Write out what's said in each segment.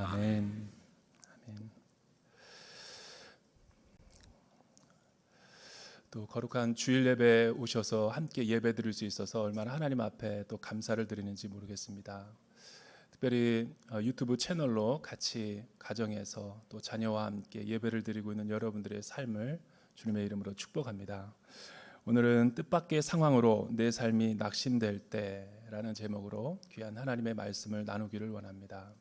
아멘. 아멘. 또 거룩한 주일 예배에 오셔서 함께 예배 드릴 수 있어서 얼마나 하나님 앞에 또 감사를 드리는지 모르겠습니다. 특별히 유튜브 채널로 같이 가정에서 또 자녀와 함께 예배를 드리고 있는 여러분들의 삶을 주님의 이름으로 축복합니다. 오늘은 뜻밖의 상황으로 내 삶이 낙심될 때라는 제목으로 귀한 하나님의 말씀을 나누기를 원합니다.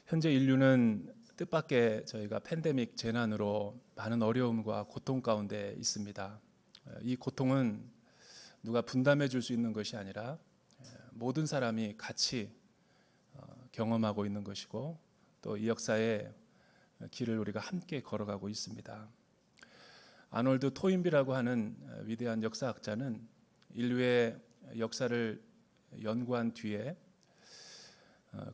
현재 인류는 뜻밖의 저희가 팬데믹 재난으로 많은 어려움과 고통 가운데 있습니다. 이 고통은 누가 분담해 줄 수 있는 것이 아니라 모든 사람이 같이 경험하고 있는 것이고 또 이 역사의 길을 우리가 함께 걸어가고 있습니다. 아놀드 토인비라고 하는 위대한 역사학자는 인류의 역사를 연구한 뒤에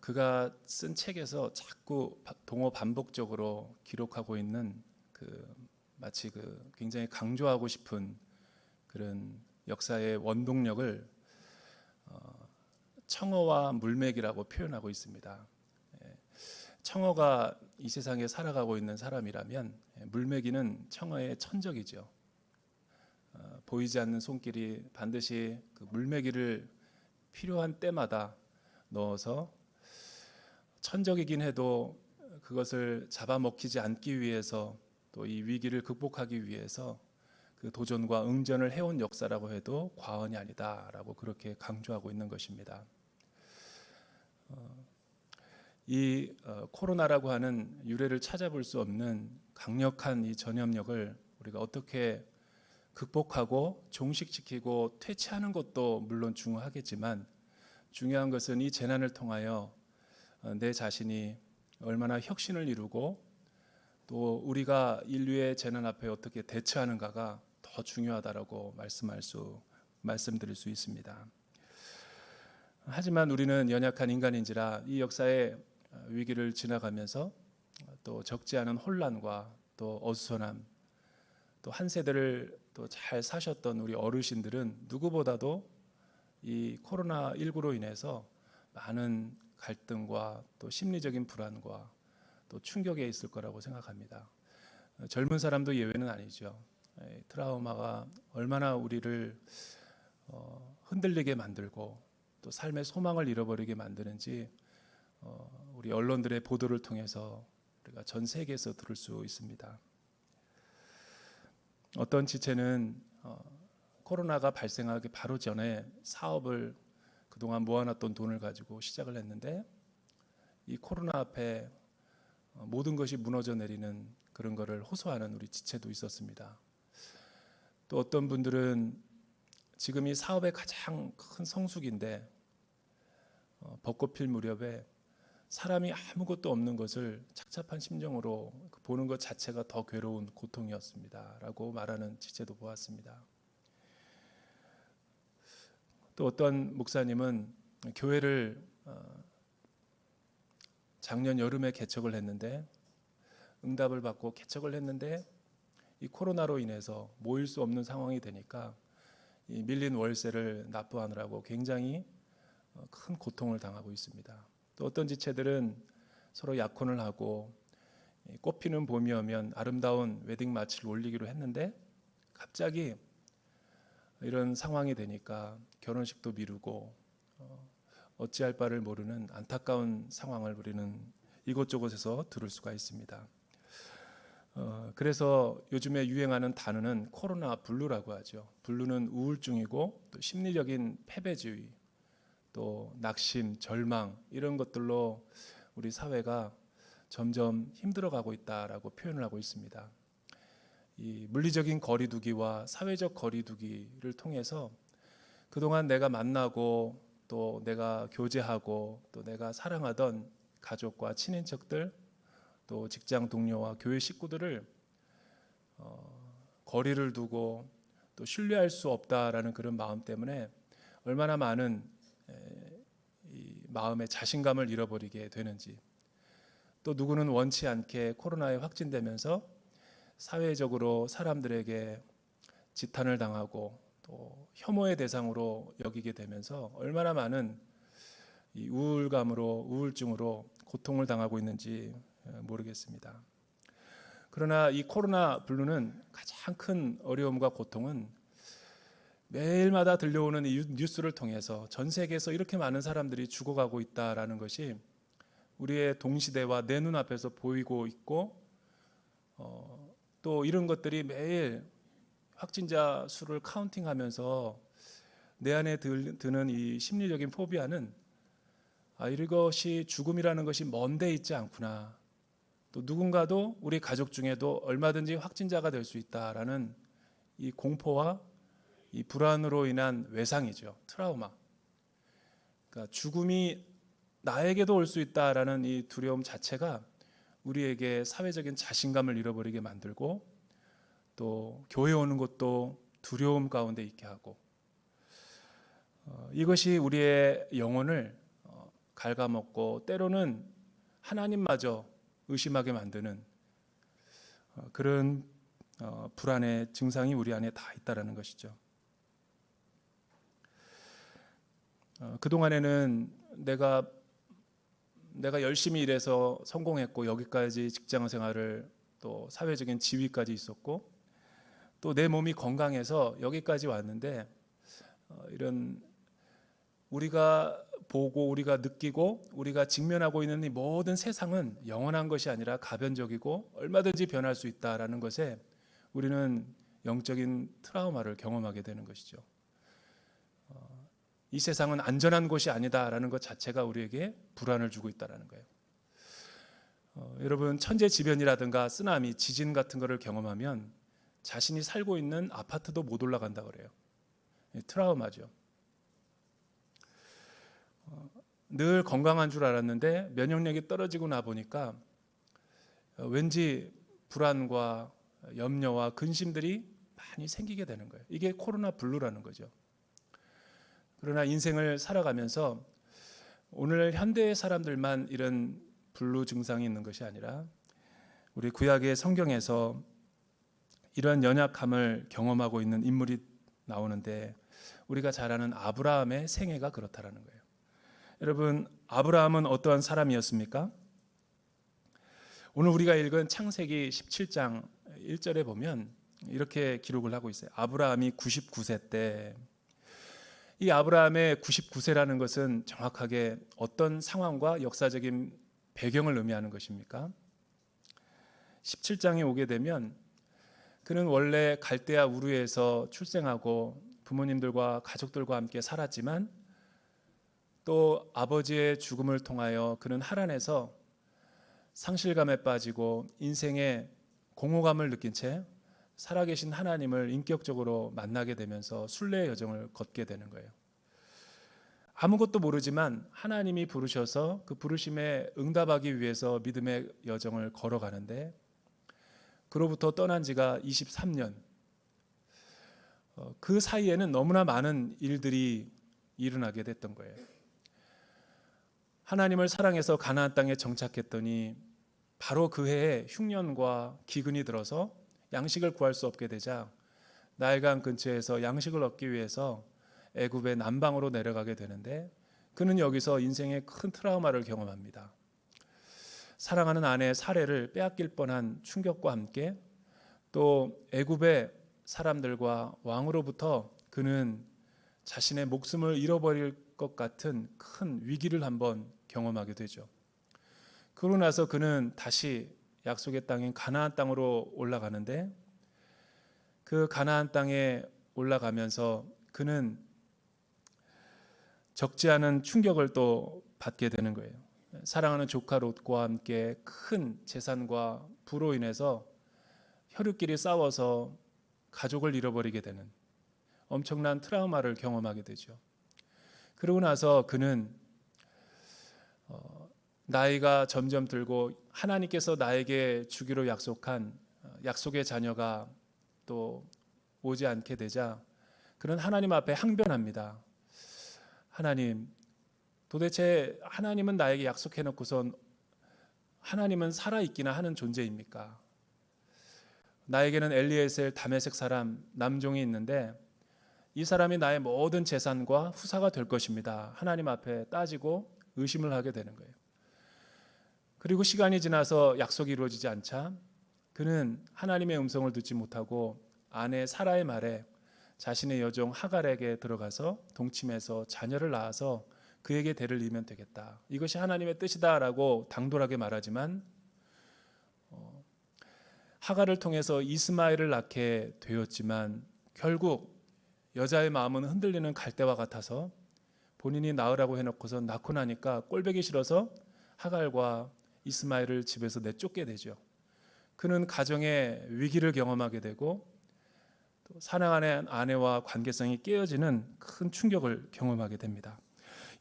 그가 쓴 책에서 자꾸 동어 반복적으로 기록하고 있는 마치 굉장히 강조하고 싶은 그런 역사의 원동력을 청어와 물맥이라고 표현하고 있습니다. 청어가 이 세상에 살아가고 있는 사람이라면 물맥이는 청어의 천적이죠. 보이지 않는 손길이 반드시 그 물맥이를 필요한 때마다 넣어서 천적이긴 해도 그것을 잡아먹히지 않기 위해서 또 이 위기를 극복하기 위해서 그 도전과 응전을 해온 역사라고 해도 과언이 아니다라고 그렇게 강조하고 있는 것입니다. 이 코로나라고 하는 유래를 찾아볼 수 없는 강력한 이 전염력을 우리가 어떻게 극복하고 종식시키고 퇴치하는 것도 물론 중요하겠지만 중요한 것은 이 재난을 통하여 내 자신이 얼마나 혁신을 이루고 또 우리가 인류의 재난 앞에 어떻게 대처하는가가 더 중요하다라고 말씀드릴 수 있습니다. 하지만 우리는 연약한 인간인지라 이 역사의 위기를 지나가면서 또 적지 않은 혼란과 또 어수선함 또 한 세대를 또 잘 사셨던 우리 어르신들은 누구보다도 이 코로나19로 인해서 많은 갈등과 또 심리적인 불안과 또 충격에 있을 거라고 생각합니다. 젊은 사람도 예외는 아니죠. 트라우마가 얼마나 우리를 흔들리게 만들고 또 삶의 소망을 잃어버리게 만드는지 우리 언론들의 보도를 통해서 우리가 전 세계에서 들을 수 있습니다. 어떤 지체는 코로나가 발생하기 바로 전에 사업을 그동안 모아놨던 돈을 가지고 시작을 했는데 이 코로나 앞에 모든 것이 무너져 내리는 그런 거를 호소하는 우리 지체도 있었습니다. 또 어떤 분들은 지금 이 사업의 가장 큰 성수기인데 벚꽃 필 무렵에 사람이 아무것도 없는 것을 착잡한 심정으로 보는 것 자체가 더 괴로운 고통이었습니다 라고 말하는 지체도 보았습니다. 또 어떤 목사님은 교회를 작년 여름에 개척을 했는데 응답을 받고 개척을 했는데 이 코로나로 인해서 모일 수 없는 상황이 되니까 이 밀린 월세를 납부하느라고 굉장히 큰 고통을 당하고 있습니다. 또 어떤 지체들은 서로 약혼을 하고 꽃피는 봄이 오면 아름다운 웨딩 마치를 올리기로 했는데 갑자기 이런 상황이 되니까 결혼식도 미루고 어찌할 바를 모르는 안타까운 상황을 우리는 이곳저곳에서 들을 수가 있습니다. 그래서 요즘에 유행하는 단어는 코로나 블루라고 하죠. 블루는 우울증이고 또 심리적인 패배주의, 또 낙심, 절망 이런 것들로 우리 사회가 점점 힘들어가고 있다라고 표현을 하고 있습니다. 이 물리적인 거리두기와 사회적 거리두기를 통해서 그동안 내가 만나고 또 내가 교제하고 또 내가 사랑하던 가족과 친인척들 또 직장 동료와 교회 식구들을 거리를 두고 또 신뢰할 수 없다라는 그런 마음 때문에 얼마나 많은 이 마음의 자신감을 잃어버리게 되는지, 또 누구는 원치 않게 코로나에 확진되면서 사회적으로 사람들에게 지탄을 당하고 또 혐오의 대상으로 여기게 되면서 얼마나 많은 이 우울감으로 우울증으로 고통을 당하고 있는지 모르겠습니다. 그러나 이 코로나 블루는 가장 큰 어려움과 고통은 매일마다 들려오는 이 뉴스를 통해서 전 세계에서 이렇게 많은 사람들이 죽어가고 있다라는 것이 우리의 동시대와 내 눈앞에서 보이고 있고, 또 이런 것들이 매일 확진자 수를 카운팅하면서 내 안에 드는 이 심리적인 포비아는 이것이 죽음이라는 것이 먼데 있지 않구나, 또 누군가도 우리 가족 중에도 얼마든지 확진자가 될 수 있다라는 이 공포와 이 불안으로 인한 외상이죠. 트라우마. 그러니까 죽음이 나에게도 올 수 있다라는 이 두려움 자체가 우리에게 사회적인 자신감을 잃어버리게 만들고, 또 교회 오는 것도 두려움 가운데 있게 하고, 이것이 우리의 영혼을 갉아먹고 때로는 하나님마저 의심하게 만드는 그런 불안의 증상이 우리 안에 다 있다라는 것이죠. 그동안에는 내가 열심히 일해서 성공했고, 여기까지 직장 생활을 또 사회적인 지위까지 있었고, 또 내 몸이 건강해서 여기까지 왔는데, 이런 우리가 보고 우리가 느끼고 우리가 직면하고 있는 이 모든 세상은 영원한 것이 아니라 가변적이고 얼마든지 변할 수 있다라는 것에 우리는 영적인 트라우마를 경험하게 되는 것이죠. 이 세상은 안전한 곳이 아니다라는 것 자체가 우리에게 불안을 주고 있다는 거예요. 여러분, 천재지변이라든가 쓰나미, 지진 같은 것을 경험하면 자신이 살고 있는 아파트도 못 올라간다 그래요. 트라우마죠. 늘 건강한 줄 알았는데 면역력이 떨어지고 나 보니까 왠지 불안과 염려와 근심들이 많이 생기게 되는 거예요. 이게 코로나 블루라는 거죠. 그러나 인생을 살아가면서 오늘 현대의 사람들만 이런 블루 증상이 있는 것이 아니라 우리 구약의 성경에서 이런 연약함을 경험하고 있는 인물이 나오는데, 우리가 잘 아는 아브라함의 생애가 그렇다라는 거예요. 여러분, 아브라함은 어떠한 사람이었습니까? 오늘 우리가 읽은 창세기 17장 1절에 보면 이렇게 기록을 하고 있어요. 아브라함이 99세 때. 이 아브라함의 99세라는 것은 정확하게 어떤 상황과 역사적인 배경을 의미하는 것입니까? 17장에 오게 되면 그는 원래 갈대아 우르에서 출생하고 부모님들과 가족들과 함께 살았지만, 또 아버지의 죽음을 통하여 그는 하란에서 상실감에 빠지고 인생의 공허감을 느낀 채 살아계신 하나님을 인격적으로 만나게 되면서 순례의 여정을 걷게 되는 거예요. 아무것도 모르지만 하나님이 부르셔서 그 부르심에 응답하기 위해서 믿음의 여정을 걸어가는데, 그로부터 떠난 지가 23년. 그 사이에는 너무나 많은 일들이 일어나게 됐던 거예요. 하나님을 사랑해서 가나안 땅에 정착했더니 바로 그 해에 흉년과 기근이 들어서 양식을 구할 수 없게 되자 나일강 근처에서 양식을 얻기 위해서 애굽의 남방으로 내려가게 되는데, 그는 여기서 인생의 큰 트라우마를 경험합니다. 사랑하는 아내의 살해를 빼앗길 뻔한 충격과 함께 또 애굽의 사람들과 왕으로부터 그는 자신의 목숨을 잃어버릴 것 같은 큰 위기를 한번 경험하게 되죠. 그러고 나서 그는 다시 약속의 땅인 가나안 땅으로 올라가는데, 그 가나안 땅에 올라가면서 그는 적지 않은 충격을 또 받게 되는 거예요. 사랑하는 조카 롯과 함께 큰 재산과 부로 인해서 혈육끼리 싸워서 가족을 잃어버리게 되는 엄청난 트라우마를 경험하게 되죠. 그러고 나서 그는 나이가 점점 들고 하나님께서 나에게 주기로 약속한 약속의 자녀가 또 오지 않게 되자 그는 하나님 앞에 항변합니다. 하나님, 도대체 하나님은 나에게 약속해놓고선 하나님은 살아있기나 하는 존재입니까? 나에게는 엘리에셀 다메섹 사람 남종이 있는데 이 사람이 나의 모든 재산과 후사가 될 것입니다. 하나님 앞에 따지고 의심을 하게 되는 거예요. 그리고 시간이 지나서 약속이 이루어지지 않자 그는 하나님의 음성을 듣지 못하고 아내 사라의 말에 자신의 여종 하갈에게 들어가서 동침해서 자녀를 낳아서 그에게 대를 이으면 되겠다. 이것이 하나님의 뜻이다라고 당돌하게 말하지만 하갈을 통해서 이스마엘을 낳게 되었지만 결국 여자의 마음은 흔들리는 갈대와 같아서 본인이 낳으라고 해놓고서 낳고 나니까 꼴보기 싫어서 하갈과 이스마엘을 집에서 내쫓게 되죠. 그는 가정의 위기를 경험하게 되고 또 사랑하는 아내와 관계성이 깨어지는 큰 충격을 경험하게 됩니다.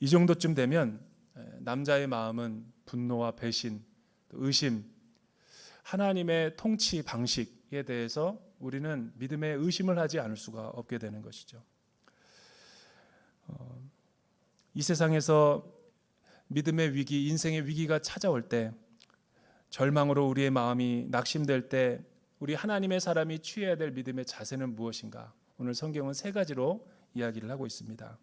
이 정도쯤 되면 남자의 마음은 분노와 배신, 의심, 하나님의 통치 방식에 대해서 우리는 믿음의 의심을 하지 않을 수가 없게 되는 것이죠. 이 세상에서 믿음의 위기, 인생의 위기가 찾아올 때, 절망으로 우리의 마음이 낙심될 때 우리 하나님의 사람이 취해야 될 믿음의 자세는 무엇인가? 오늘 성경은 세 가지로 이야기를 하고 있습니다.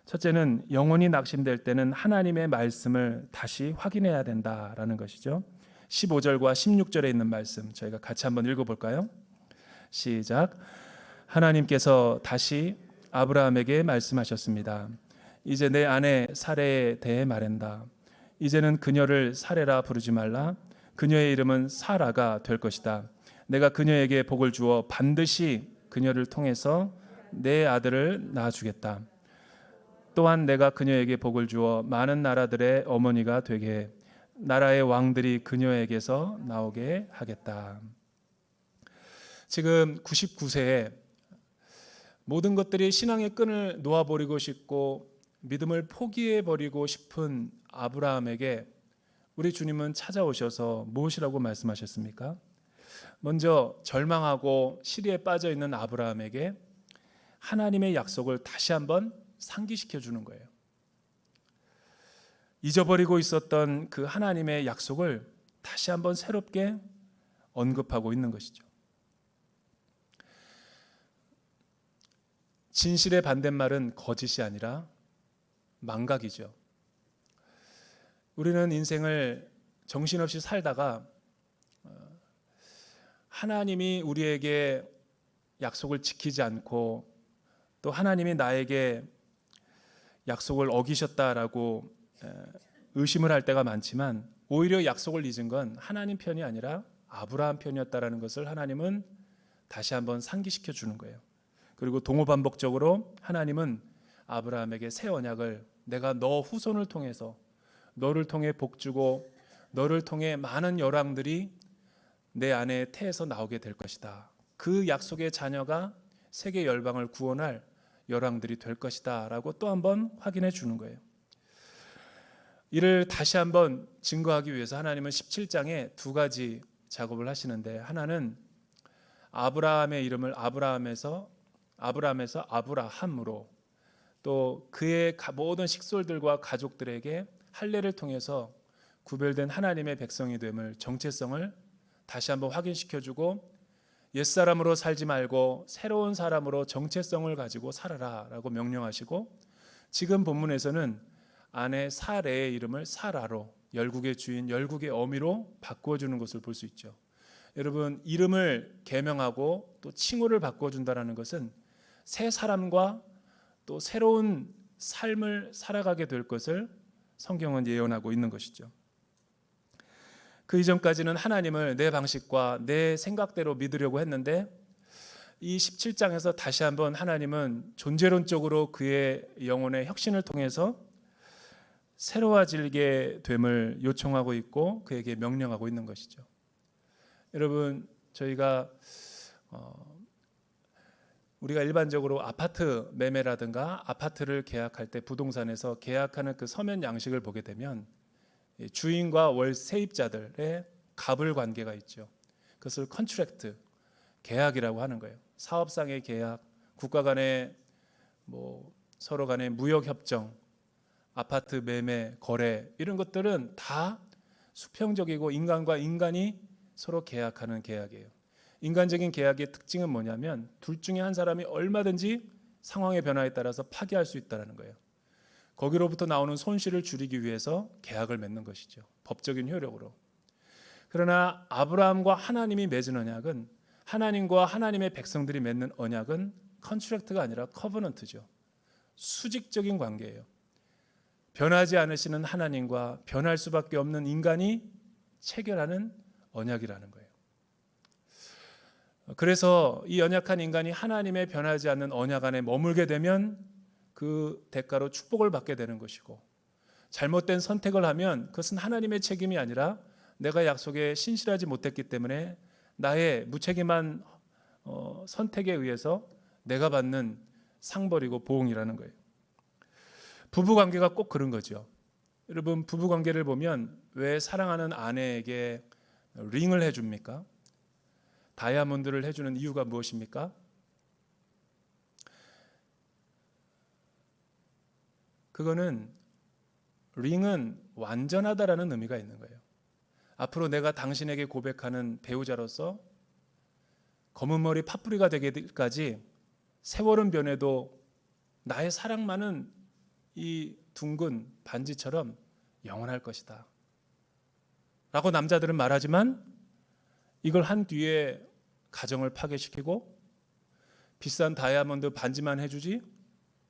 첫째는 영혼이 낙심될 때는 하나님의 말씀을 다시 확인해야 된다라는 것이죠. 15절과 16절에 있는 말씀 저희가 같이 한번 읽어볼까요? 시작. 하나님께서 다시 아브라함에게 말씀하셨습니다. 이제 내 아내 사레에 대해 말한다. 이제는 그녀를 사레라 부르지 말라. 그녀의 이름은 사라가 될 것이다. 내가 그녀에게 복을 주어 반드시 그녀를 통해서 내 아들을 낳아주겠다. 또한 내가 그녀에게 복을 주어 많은 나라들의 어머니가 되게 해 나라의 왕들이 그녀에게서 나오게 하겠다. 지금 99세에 모든 것들이 신앙의 끈을 놓아버리고 싶고 믿음을 포기해버리고 싶은 아브라함에게 우리 주님은 찾아오셔서 무엇이라고 말씀하셨습니까? 먼저 절망하고 시리에 빠져 있는 아브라함에게 하나님의 약속을 다시 한번 상기시켜 주는 거예요. 잊어버리고 있었던 그 하나님의 약속을 다시 한번 새롭게 언급하고 있는 것이죠. 진실의 반대말은 거짓이 아니라 망각이죠. 우리는 인생을 정신없이 살다가 하나님이 우리에게 약속을 지키지 않고 또 하나님이 나에게 약속을 어기셨다라고 의심을 할 때가 많지만 오히려 약속을 잊은 건 하나님 편이 아니라 아브라함 편이었다라는 것을 하나님은 다시 한번 상기시켜 주는 거예요. 그리고 동호반복적으로 하나님은 아브라함에게 새 언약을 내가 너 후손을 통해서 너를 통해 복주고 너를 통해 많은 열왕들이 내 안에 태에서 나오게 될 것이다. 그 약속의 자녀가 세계 열방을 구원할 열왕들이 될 것이다 라고 또 한번 확인해 주는 거예요. 이를 다시 한번 증거하기 위해서 하나님은 17장에 두 가지 작업을 하시는데 하나는 아브라함의 이름을 아브라함에서 아브라함으로 또 그의 모든 식솔들과 가족들에게 할례를 통해서 구별된 하나님의 백성이 됨을 정체성을 다시 한번 확인시켜주고 옛사람으로 살지 말고 새로운 사람으로 정체성을 가지고 살아라 라고 명령하시고 지금 본문에서는 아내 사레의 이름을 사라로 열국의 주인 열국의 어미로 바꿔주는 것을 볼 수 있죠. 여러분 이름을 개명하고 또 칭호를 바꿔준다는 것은 새 사람과 또 새로운 삶을 살아가게 될 것을 성경은 예언하고 있는 것이죠. 그 이전까지는 하나님을 내 방식과 내 생각대로 믿으려고 했는데 이 17장에서 다시 한번 하나님은 존재론적으로 그의 영혼의 혁신을 통해서 새로워지게 됨을 요청하고 있고 그에게 명령하고 있는 것이죠. 여러분 저희가 우리가 일반적으로 아파트 매매라든가 아파트를 계약할 때 부동산에서 계약하는 그 서면 양식을 보게 되면 주인과 월 세입자들의 갑을 관계가 있죠. 그것을 컨트랙트, 계약이라고 하는 거예요. 사업상의 계약, 국가 간의 서로 간의 무역 협정, 아파트 매매, 거래 이런 것들은 다 수평적이고 인간과 인간이 서로 계약하는 계약이에요. 인간적인 계약의 특징은 뭐냐면 둘 중에 한 사람이 얼마든지 상황의 변화에 따라서 파기할 수 있다는 거예요. 거기로부터 나오는 손실을 줄이기 위해서 계약을 맺는 것이죠. 법적인 효력으로. 그러나 아브라함과 하나님이 맺은 언약은, 하나님과 하나님의 백성들이 맺는 언약은 컨트랙트가 아니라 커버넌트죠. 수직적인 관계예요. 변하지 않으시는 하나님과 변할 수밖에 없는 인간이 체결하는 언약이라는 거예요. 그래서 이 연약한 인간이 하나님의 변하지 않는 언약 안에 머물게 되면 그 대가로 축복을 받게 되는 것이고, 잘못된 선택을 하면 그것은 하나님의 책임이 아니라 내가 약속에 신실하지 못했기 때문에 나의 무책임한 선택에 의해서 내가 받는 상벌이고 보응이라는 거예요. 부부관계가 꼭 그런 거죠. 여러분, 부부관계를 보면 왜 사랑하는 아내에게 링을 해줍니까? 다이아몬드를 해주는 이유가 무엇입니까? 그거는, 링은 완전하다라는 의미가 있는 거예요. 앞으로 내가 당신에게 고백하는 배우자로서 검은 머리 파뿌리가 되기까지 세월은 변해도 나의 사랑만은 이 둥근 반지처럼 영원할 것이다 라고 남자들은 말하지만, 이걸 한 뒤에 가정을 파괴시키고 비싼 다이아몬드 반지만 해주지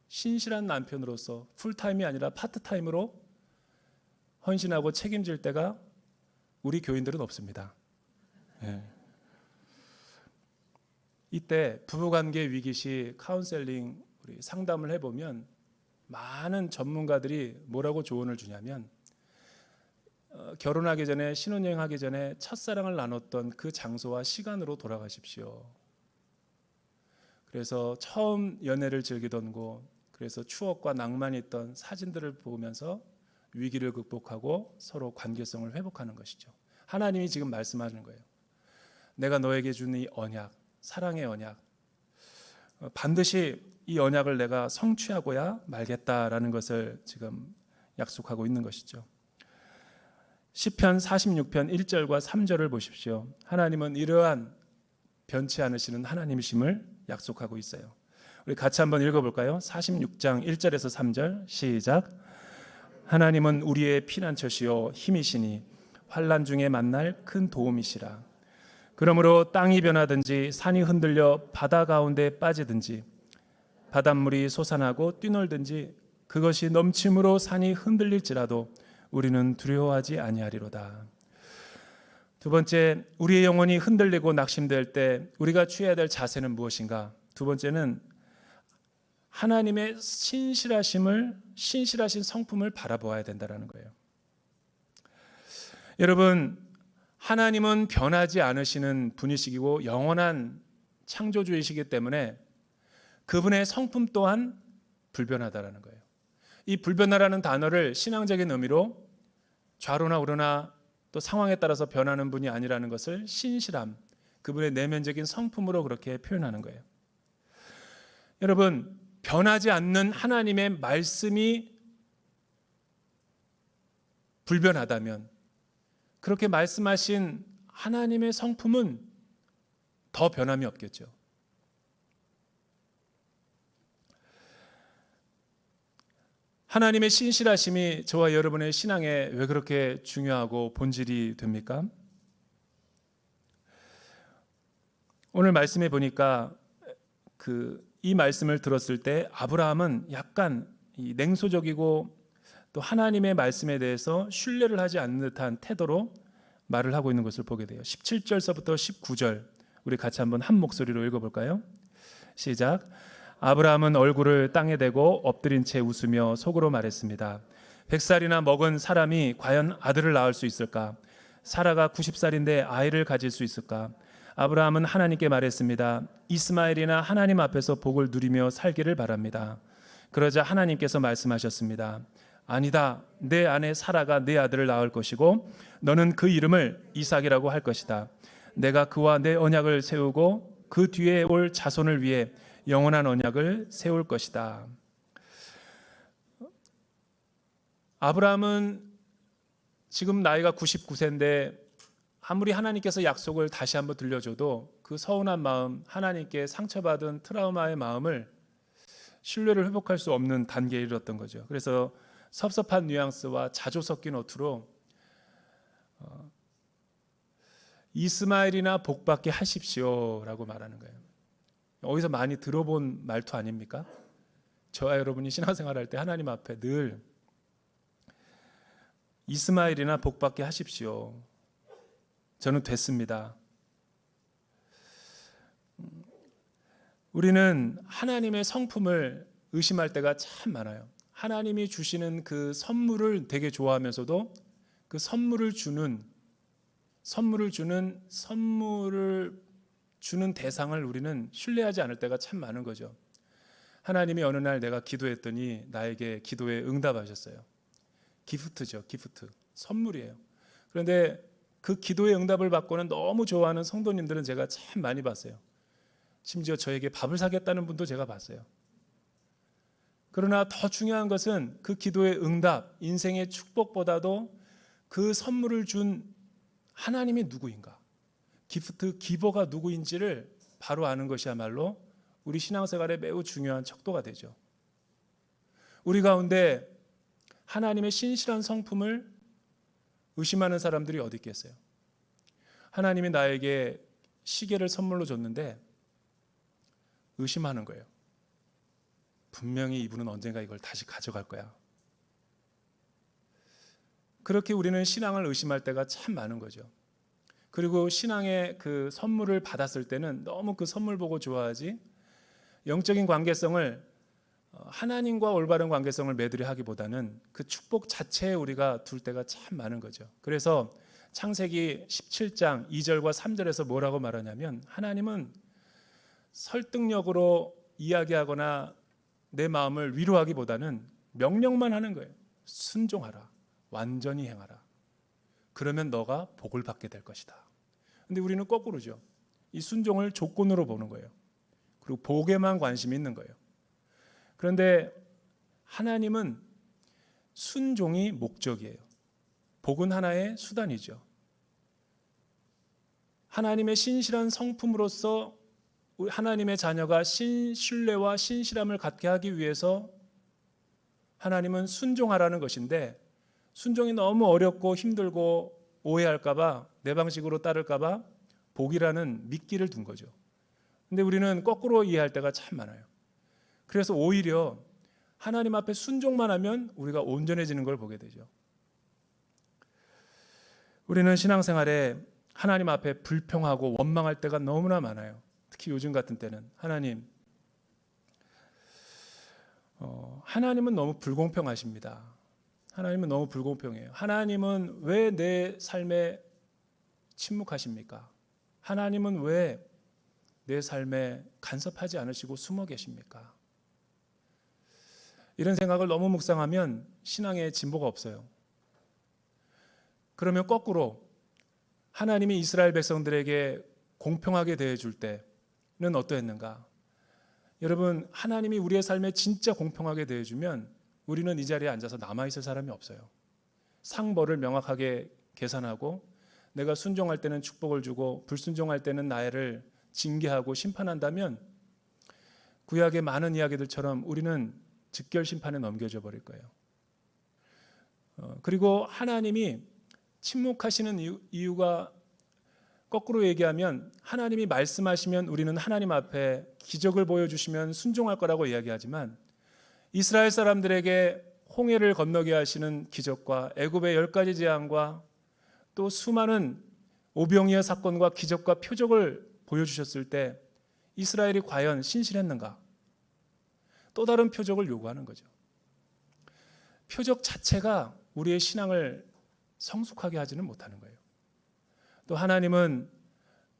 신실한 남편으로서 풀타임이 아니라 파트타임으로 헌신하고 책임질 때가 우리 교인들은 없습니다. 네. 이때 부부관계 위기 시 카운셀링 우리 상담을 해보면 많은 전문가들이 뭐라고 조언을 주냐면, 결혼하기 전에, 신혼여행하기 전에 첫사랑을 나눴던 그 장소와 시간으로 돌아가십시오. 그래서 처음 연애를 즐기던 곳, 그래서 추억과 낭만이 있던 사진들을 보면서 위기를 극복하고 서로 관계성을 회복하는 것이죠. 하나님이 지금 말씀하는 거예요. 내가 너에게 준 이 언약, 사랑의 언약, 반드시 이 언약을 내가 성취하고야 말겠다라는 것을 지금 약속하고 있는 것이죠. 시편 46편 1절과 3절을 보십시오. 하나님은 이러한 변치 않으시는 하나님이심을 약속하고 있어요. 우리 같이 한번 읽어볼까요? 46장 1절에서 3절 시작. 하나님은 우리의 피난처시요 힘이시니 환난 중에 만날 큰 도움이시라. 그러므로 땅이 변하든지 산이 흔들려 바다 가운데 빠지든지 바닷물이 솟아나고 뛰놀든지 그것이 넘침으로 산이 흔들릴지라도 우리는 두려워하지 아니하리로다. 두 번째, 우리의 영혼이 흔들리고 낙심될 때 우리가 취해야 될 자세는 무엇인가? 두 번째는 하나님의 신실하신 성품을 바라보아야 된다는 거예요. 여러분, 하나님은 변하지 않으시는 분이시고 영원한 창조주이시기 때문에 그분의 성품 또한 불변하다라는 거예요. 이 불변하라는 단어를 신앙적인 의미로 좌로나 우로나 또 상황에 따라서 변하는 분이 아니라는 것을 신실함, 그분의 내면적인 성품으로 그렇게 표현하는 거예요. 여러분, 변하지 않는 하나님의 말씀이 불변하다면 그렇게 말씀하신 하나님의 성품은 더 변함이 없겠죠. 하나님의 신실하심이 저와 여러분의 신앙에 왜 그렇게 중요하고 본질이 됩니까? 오늘 말씀해 보니까 이 말씀을 들었을 때 아브라함은 약간 냉소적이고 또 하나님의 말씀에 대해서 신뢰를 하지 않는 듯한 태도로 말을 하고 있는 것을 보게 돼요. 17절서부터 19절 우리 같이 한번 한 목소리로 읽어볼까요? 시작. 아브라함은 얼굴을 땅에 대고 엎드린 채 웃으며 속으로 말했습니다. 100살이나 먹은 사람이 과연 아들을 낳을 수 있을까? 사라가 90살인데 아이를 가질 수 있을까? 아브라함은 하나님께 말했습니다. 이스마엘이나 하나님 앞에서 복을 누리며 살기를 바랍니다. 그러자 하나님께서 말씀하셨습니다. 아니다. 내 아내 사라가 내 아들을 낳을 것이고 너는 그 이름을 이삭이라고 할 것이다. 내가 그와 내 언약을 세우고 그 뒤에 올 자손을 위해 영원한 언약을 세울 것이다. 아브라함은 지금 나이가 99세인데 아무리 하나님께서 약속을 다시 한번 들려줘도 그 서운한 마음, 하나님께 상처받은 트라우마의 마음을 신뢰를 회복할 수 없는 단계에 이르렀던 거죠. 그래서 섭섭한 뉘앙스와 자조 섞인 어투로 이스마엘이나 복받게 하십시오라고 말하는 거예요. 어디서 많이 들어본 말투 아닙니까? 저와 여러분이 신앙생활할 때 하나님 앞에 늘 이스마엘이나 복받게 하십시오. 저는 됐습니다. 우리는 하나님의 성품을 의심할 때가 참 많아요. 하나님이 주시는 그 선물을 되게 좋아하면서도 그 선물을 주는 대상을 우리는 신뢰하지 않을 때가 참 많은 거죠. 하나님이 어느 날 내가 기도했더니 나에게 기도에 응답하셨어요. 기프트죠, 기프트. 선물이에요. 그런데 그 기도의 응답을 받고는 너무 좋아하는 성도님들은 제가 참 많이 봤어요. 심지어 저에게 밥을 사겠다는 분도 제가 봤어요. 그러나 더 중요한 것은 그 기도의 응답, 인생의 축복보다도 그 선물을 준 하나님이 누구인가, 기프트 기버가 누구인지를 바로 아는 것이야말로 우리 신앙생활에 매우 중요한 척도가 되죠. 우리 가운데 하나님의 신실한 성품을 의심하는 사람들이 어디 있겠어요? 하나님이 나에게 시계를 선물로 줬는데 의심하는 거예요. 분명히 이분은 언젠가 이걸 다시 가져갈 거야. 그렇게 우리는 신앙을 의심할 때가 참 많은 거죠. 그리고 신앙의 그 선물을 받았을 때는 너무 그 선물 보고 좋아하지, 영적인 관계성을, 하나님과 올바른 관계성을 매드려 하기보다는 그 축복 자체에 우리가 둘 때가 참 많은 거죠. 그래서 창세기 17장 2절과 3절에서 뭐라고 말하냐면, 하나님은 설득력으로 이야기하거나 내 마음을 위로하기보다는 명령만 하는 거예요. 순종하라, 완전히 행하라. 그러면 너가 복을 받게 될 것이다. 근데 우리는 거꾸로죠. 이 순종을 조건으로 보는 거예요. 그리고 복에만 관심이 있는 거예요. 그런데 하나님은 순종이 목적이에요. 복은 하나의 수단이죠. 하나님의 신실한 성품으로서 하나님의 자녀가 신뢰와 신실함을 갖게 하기 위해서 하나님은 순종하라는 것인데, 순종이 너무 어렵고 힘들고 오해할까 봐, 내 방식으로 따를까 봐 복이라는 미끼를 둔 거죠. 근데 우리는 거꾸로 이해할 때가 참 많아요. 그래서 오히려 하나님 앞에 순종만 하면 우리가 온전해지는 걸 보게 되죠. 우리는 신앙생활에 하나님 앞에 불평하고 원망할 때가 너무나 많아요. 특히 요즘 같은 때는 하나님은 너무 불공평하십니다. 하나님은 너무 불공평해요. 하나님은 왜 내 삶에 침묵하십니까? 하나님은 왜 내 삶에 간섭하지 않으시고 숨어 계십니까? 이런 생각을 너무 묵상하면 신앙에 진보가 없어요. 그러면 거꾸로 하나님이 이스라엘 백성들에게 공평하게 대해줄 때는 어떠했는가? 여러분, 하나님이 우리의 삶에 진짜 공평하게 대해주면 우리는 이 자리에 앉아서 남아있을 사람이 없어요. 상벌을 명확하게 계산하고, 내가 순종할 때는 축복을 주고 불순종할 때는 나를 징계하고 심판한다면 구약의 많은 이야기들처럼 우리는 즉결 심판에 넘겨져 버릴 거예요. 그리고 하나님이 침묵하시는 이유가, 거꾸로 얘기하면 하나님이 말씀하시면 우리는 하나님 앞에 기적을 보여주시면 순종할 거라고 이야기하지만, 이스라엘 사람들에게 홍해를 건너게 하시는 기적과 애굽의 10가지 재앙과 또 수많은 오병이어 사건과 기적과 표적을 보여주셨을 때 이스라엘이 과연 신실했는가? 또 다른 표적을 요구하는 거죠. 표적 자체가 우리의 신앙을 성숙하게 하지는 못하는 거예요. 또 하나님은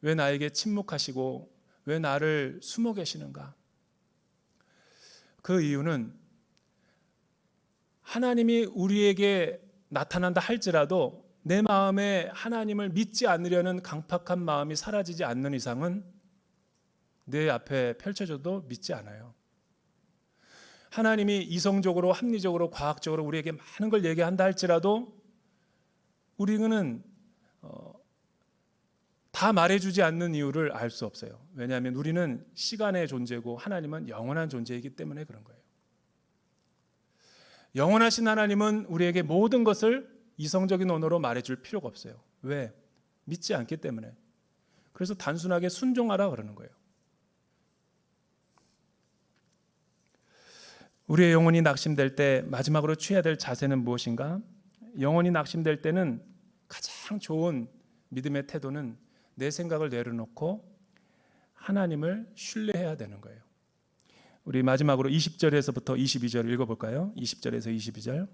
왜 나에게 침묵하시고 왜 나를 숨어 계시는가? 그 이유는 하나님이 우리에게 나타난다 할지라도 내 마음에 하나님을 믿지 않으려는 강팍한 마음이 사라지지 않는 이상은 내 앞에 펼쳐져도 믿지 않아요. 하나님이 이성적으로, 합리적으로, 과학적으로 우리에게 많은 걸 얘기한다 할지라도 우리는 다 말해주지 않는 이유를 알 수 없어요. 왜냐하면 우리는 시간의 존재고 하나님은 영원한 존재이기 때문에 그런 거예요. 영원하신 하나님은 우리에게 모든 것을 이성적인 언어로 말해줄 필요가 없어요. 왜? 믿지 않기 때문에. 그래서 단순하게 순종하라 그러는 거예요. 우리의 영혼이 낙심될 때 마지막으로 취해야 될 자세는 무엇인가? 영혼이 낙심될 때는 가장 좋은 믿음의 태도는 내 생각을 내려놓고 하나님을 신뢰해야 되는 거예요. 우리 마지막으로 20절에서부터 22절 읽어볼까요? 20절에서 22절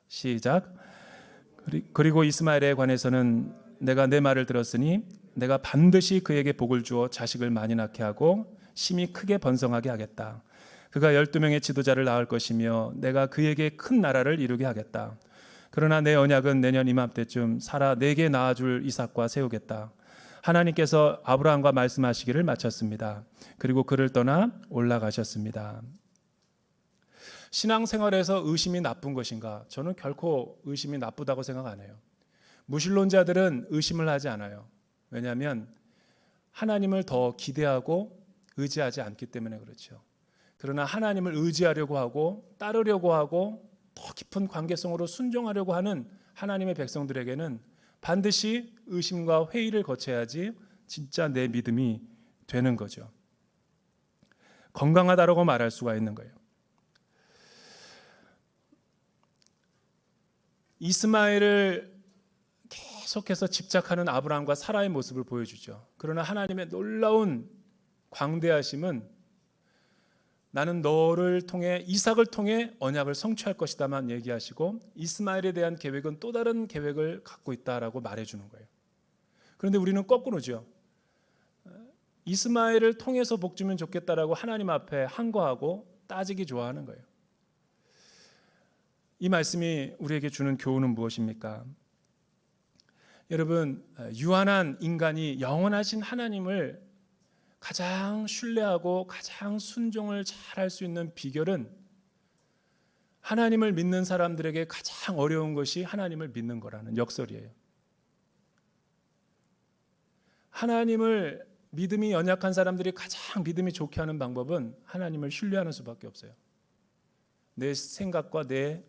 시작. 그리고 이스마엘에 관해서는 내가 내 말을 들었으니 내가 반드시 그에게 복을 주어 자식을 많이 낳게 하고 심히 크게 번성하게 하겠다. 그가 12명의 지도자를 낳을 것이며 내가 그에게 큰 나라를 이루게 하겠다. 그러나 내 언약은 내년 이맘때쯤 사라 내게 낳아줄 이삭과 세우겠다. 하나님께서 아브라함과 말씀하시기를 마쳤습니다. 그리고 그를 떠나 올라가셨습니다. 신앙생활에서 의심이 나쁜 것인가? 저는 결코 의심이 나쁘다고 생각 안 해요. 무신론자들은 의심을 하지 않아요. 왜냐하면 하나님을 더 기대하고 의지하지 않기 때문에 그렇죠. 그러나 하나님을 의지하려고 하고 따르려고 하고 더 깊은 관계성으로 순종하려고 하는 하나님의 백성들에게는 반드시 의심과 회의를 거쳐야지 진짜 내 믿음이 되는 거죠. 건강하다라고 말할 수가 있는 거예요. 이스마엘을 계속해서 집착하는 아브라함과 사라의 모습을 보여주죠. 그러나 하나님의 놀라운 광대하심은 나는 너를 통해 이삭을 통해 언약을 성취할 것이다만 얘기하시고 이스마엘에 대한 계획은 또 다른 계획을 갖고 있다라고 말해주는 거예요. 그런데 우리는 거꾸로죠. 이스마엘을 통해서 복 주면 좋겠다라고 하나님 앞에 항거하고 따지기 좋아하는 거예요. 이 말씀이 우리에게 주는 교훈은 무엇입니까? 여러분, 유한한 인간이 영원하신 하나님을 가장 신뢰하고 가장 순종을 잘할 수 있는 비결은 하나님을 믿는 사람들에게 가장 어려운 것이 하나님을 믿는 거라는 역설이에요. 하나님을 믿음이 연약한 사람들이 가장 믿음이 좋게 하는 방법은 하나님을 신뢰하는 수밖에 없어요. 내 생각과 내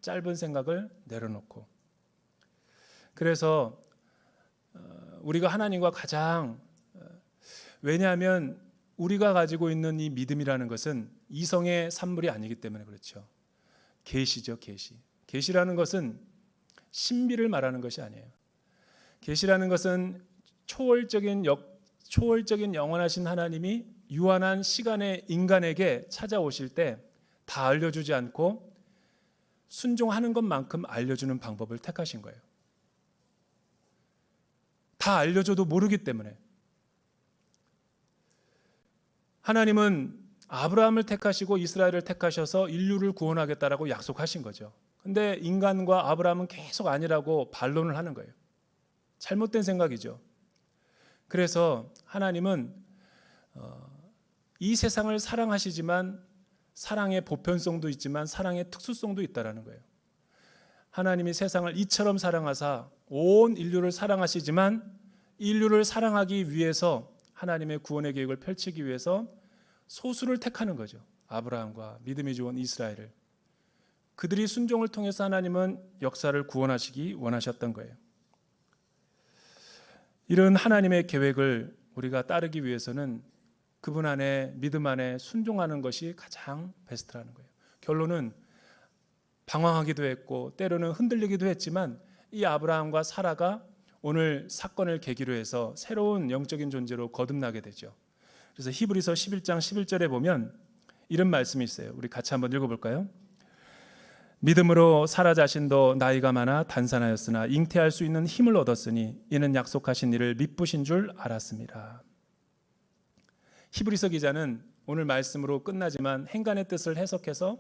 짧은 생각을 내려놓고. 그래서 우리가 하나님과 가장 왜냐하면 우리가 가지고 있는 이 믿음이라는 것은 이성의 산물이 아니기 때문에 그렇죠. 계시죠, 계시. 계시라는 것은 신비를 말하는 것이 아니에요. 계시라는 것은 초월적인 영원하신 하나님이 유한한 시간의 인간에게 찾아오실 때 다 알려주지 않고 순종하는 것만큼 알려주는 방법을 택하신 거예요. 다 알려줘도 모르기 때문에. 하나님은 아브라함을 택하시고 이스라엘을 택하셔서 인류를 구원하겠다라고 약속하신 거죠. 근데 인간과 아브라함은 계속 아니라고 반론을 하는 거예요. 잘못된 생각이죠. 그래서 하나님은 이 세상을 사랑하시지만 사랑의 보편성도 있지만 사랑의 특수성도 있다라는 거예요. 하나님이 세상을 이처럼 사랑하사 온 인류를 사랑하시지만 인류를 사랑하기 위해서 하나님의 구원의 계획을 펼치기 위해서 소수를 택하는 거죠. 아브라함과 믿음이 좋은 이스라엘을. 그들이 순종을 통해서 하나님은 역사를 구원하시기 원하셨던 거예요. 이런 하나님의 계획을 우리가 따르기 위해서는 그분 안에 믿음 안에 순종하는 것이 가장 베스트라는 거예요. 결론은 방황하기도 했고 때로는 흔들리기도 했지만 이 아브라함과 사라가 오늘 사건을 계기로 해서 새로운 영적인 존재로 거듭나게 되죠. 그래서 히브리서 11장 11절에 보면 이런 말씀이 있어요. 우리 같이 한번 읽어볼까요? 믿음으로 사라 자신도 나이가 많아 단산하였으나 잉태할 수 있는 힘을 얻었으니 이는 약속하신 이를 미쁘신 줄 알았습니다. 히브리서 기자는 오늘 말씀으로 끝나지만 행간의 뜻을 해석해서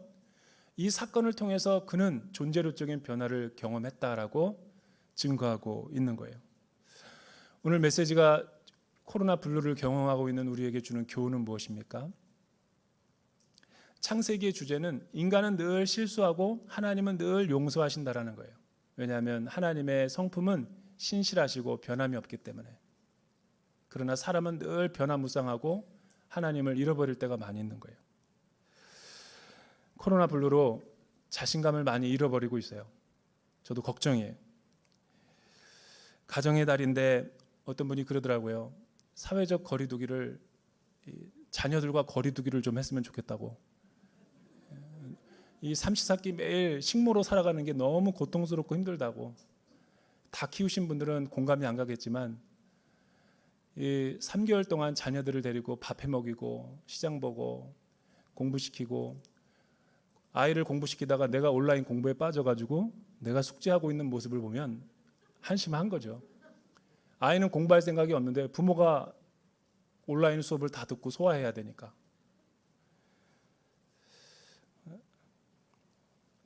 이 사건을 통해서 그는 존재론적인 변화를 경험했다라고 증거하고 있는 거예요. 오늘 메시지가 코로나 블루를 경험하고 있는 우리에게 주는 교훈은 무엇입니까? 창세기의 주제는 인간은 늘 실수하고 하나님은 늘 용서하신다라는 거예요. 왜냐하면 하나님의 성품은 신실하시고 변함이 없기 때문에. 그러나 사람은 늘 변화무쌍하고 하나님을 잃어버릴 때가 많이 있는 거예요. 코로나 블루로 자신감을 많이 잃어버리고 있어요. 저도 걱정이에요. 가정의 달인데 어떤 분이 그러더라고요. 사회적 거리두기를, 자녀들과 거리두기를 좀 했으면 좋겠다고. 이 삼시세끼 매일 식모로 살아가는 게 너무 고통스럽고 힘들다고. 다 키우신 분들은 공감이 안 가겠지만 이 3개월 동안 자녀들을 데리고 밥해 먹이고 시장 보고 공부시키고, 아이를 공부시키다가 내가 온라인 공부에 빠져가지고 내가 숙제하고 있는 모습을 보면 한심한 거죠. 아이는 공부할 생각이 없는데 부모가 온라인 수업을 다 듣고 소화해야 되니까.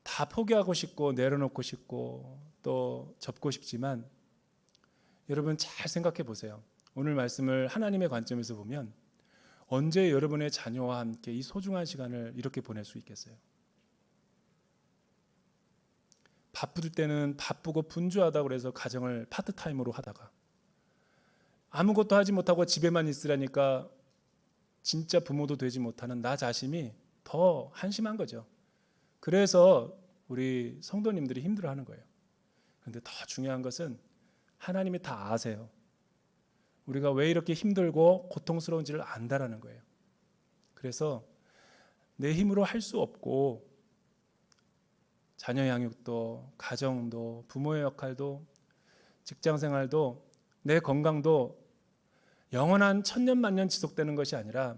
다 포기하고 싶고 내려놓고 싶고 또 접고 싶지만, 여러분 잘 생각해 보세요. 오늘 말씀을 하나님의 관점에서 보면 언제 여러분의 자녀와 함께 이 소중한 시간을 이렇게 보낼 수 있겠어요? 바쁠 때는 바쁘고 분주하다고 그래서 가정을 파트타임으로 하다가, 아무것도 하지 못하고 집에만 있으라니까 진짜 부모도 되지 못하는 나 자신이 더 한심한 거죠. 그래서 우리 성도님들이 힘들어하는 거예요. 그런데 더 중요한 것은 하나님이 다 아세요. 우리가 왜 이렇게 힘들고 고통스러운지를 안다라는 거예요. 그래서 내 힘으로 할 수 없고, 자녀 양육도, 가정도, 부모의 역할도, 직장 생활도, 내 건강도 영원한 천년만년 지속되는 것이 아니라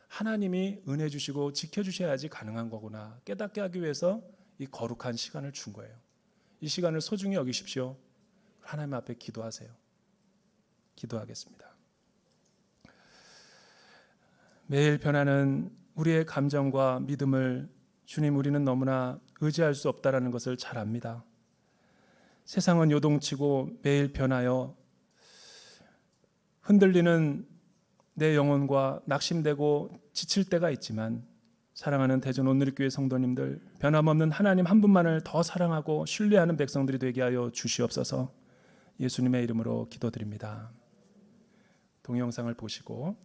하나님이 은혜 주시고 지켜주셔야지 가능한 거구나 깨닫게 하기 위해서 이 거룩한 시간을 준 거예요. 이 시간을 소중히 여기십시오. 하나님 앞에 기도하세요. 기도하겠습니다. 매일 변하는 우리의 감정과 믿음을 주님, 우리는 너무나 의지할 수 없다라는 것을 잘 압니다. 세상은 요동치고 매일 변하여 흔들리는 내 영혼과 낙심되고 지칠 때가 있지만, 사랑하는 대전 온누리교회 성도님들, 변함없는 하나님 한 분만을 더 사랑하고 신뢰하는 백성들이 되게 하여 주시옵소서. 예수님의 이름으로 기도드립니다. 동영상을 보시고